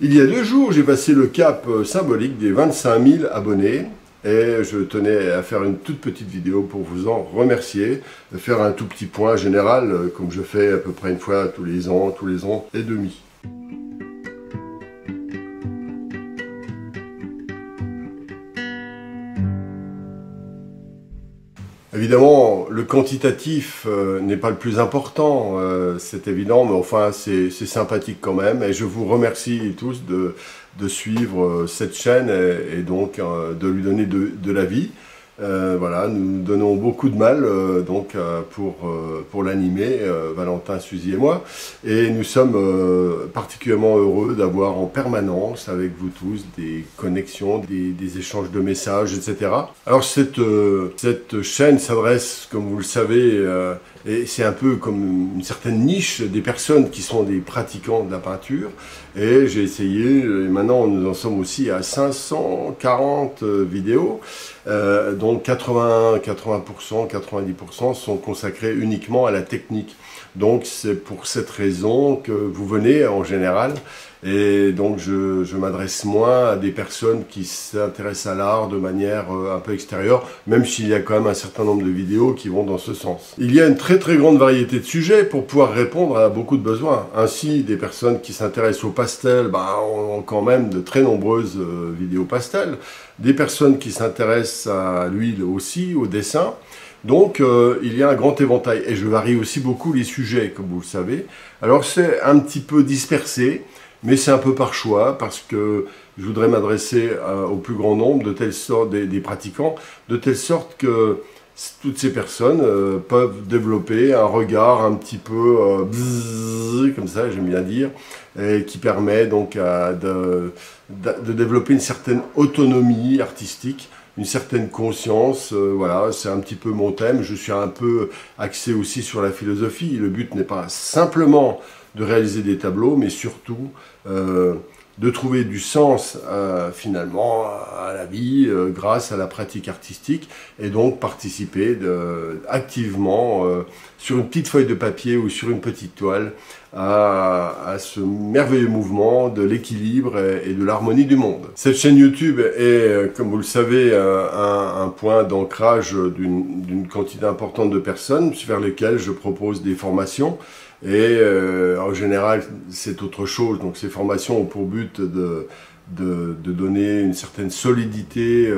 Il y a 2 jours, j'ai passé le cap symbolique des 25 000 abonnés et je tenais à faire une toute petite vidéo pour vous en remercier, faire un tout petit point général comme je fais à peu près une fois tous les ans et demi. Évidemment, le quantitatif n'est pas le plus important, c'est évident, mais enfin c'est sympathique quand même. Et je vous remercie tous de suivre cette chaîne et donc de lui donner de la vie. Voilà, nous donnons beaucoup de mal pour l'animer, Valentin, Suzy et moi. Et nous sommes particulièrement heureux d'avoir en permanence avec vous tous des connexions, des échanges de messages, etc. Alors cette chaîne s'adresse, comme vous le savez, et c'est un peu comme une certaine niche des personnes qui sont des pratiquants de la peinture. Et j'ai essayé, et maintenant nous en sommes aussi à 540 vidéos, dont 80%, 90% sont consacrés uniquement à la technique. Donc c'est pour cette raison que vous venez en général, et donc je m'adresse moins à des personnes qui s'intéressent à l'art de manière un peu extérieure, même s'il y a quand même un certain nombre de vidéos qui vont dans ce sens. Il y a une très grande variété de sujets pour pouvoir répondre à beaucoup de besoins. Ainsi, des personnes qui s'intéressent au pastel ont quand même de très nombreuses vidéos pastel. Des personnes qui s'intéressent à l'huile aussi, au dessin. Donc, il y a un grand éventail. Et je varie aussi beaucoup les sujets, comme vous le savez. Alors, c'est un petit peu dispersé, mais c'est un peu par choix, parce que je voudrais m'adresser au plus grand nombre, de telle sorte, des pratiquants, de telle sorte que toutes ces personnes peuvent développer un regard un petit peu comme ça, j'aime bien dire, et qui permet donc de développer une certaine autonomie artistique, une certaine conscience. Voilà, c'est un petit peu mon thème. Je suis un peu axé aussi sur la philosophie. Le but n'est pas simplement de réaliser des tableaux, mais surtout de trouver du sens finalement à la vie grâce à la pratique artistique, et donc participer activement sur une petite feuille de papier ou sur une petite toile à ce merveilleux mouvement de l'équilibre et de l'harmonie du monde. Cette chaîne YouTube est, comme vous le savez, un point d'ancrage d'une quantité importante de personnes vers lesquelles je propose des formations. Et en général, c'est autre chose. Donc ces formations ont pour but de donner une certaine solidité,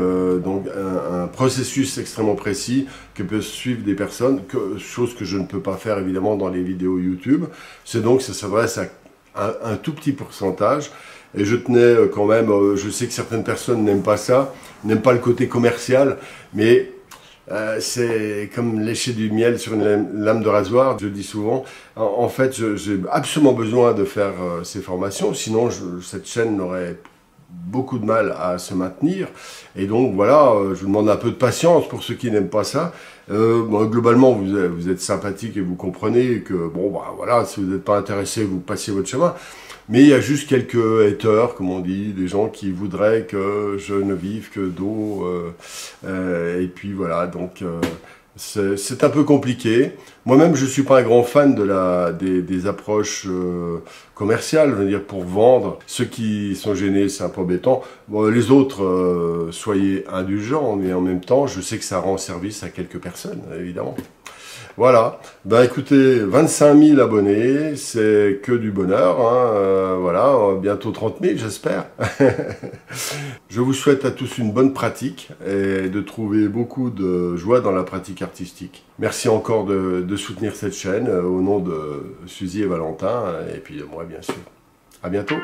donc un processus extrêmement précis que peuvent suivre des personnes, chose que je ne peux pas faire évidemment dans les vidéos YouTube. C'est donc, ça s'adresse à un tout petit pourcentage. Et je tenais quand même, je sais que certaines personnes n'aiment pas ça, n'aiment pas le côté commercial, mais c'est comme lécher du miel sur une lame de rasoir, je dis souvent. En fait, j'ai absolument besoin de faire ces formations, sinon cette chaîne n'aurait beaucoup de mal à se maintenir. Et donc voilà, je vous demande un peu de patience pour ceux qui n'aiment pas ça. Globalement, vous êtes sympathique et vous comprenez que, bon, voilà, si vous n'êtes pas intéressé, vous passez votre chemin. Mais il y a juste quelques haters, comme on dit, des gens qui voudraient que je ne vive que d'eau. Et puis voilà, donc c'est un peu compliqué. Moi-même, je ne suis pas un grand fan des approches commerciales, je veux dire, pour vendre. Ceux qui sont gênés, c'est un peu embêtant. Bon, les autres, soyez indulgents, mais en même temps, je sais que ça rend service à quelques personnes, évidemment. Voilà, écoutez, 25 000 abonnés, c'est que du bonheur, hein. Voilà, bientôt 30 000 j'espère. Je vous souhaite à tous une bonne pratique et de trouver beaucoup de joie dans la pratique artistique. Merci encore de soutenir cette chaîne au nom de Suzy et Valentin, et puis de moi bien sûr. À bientôt.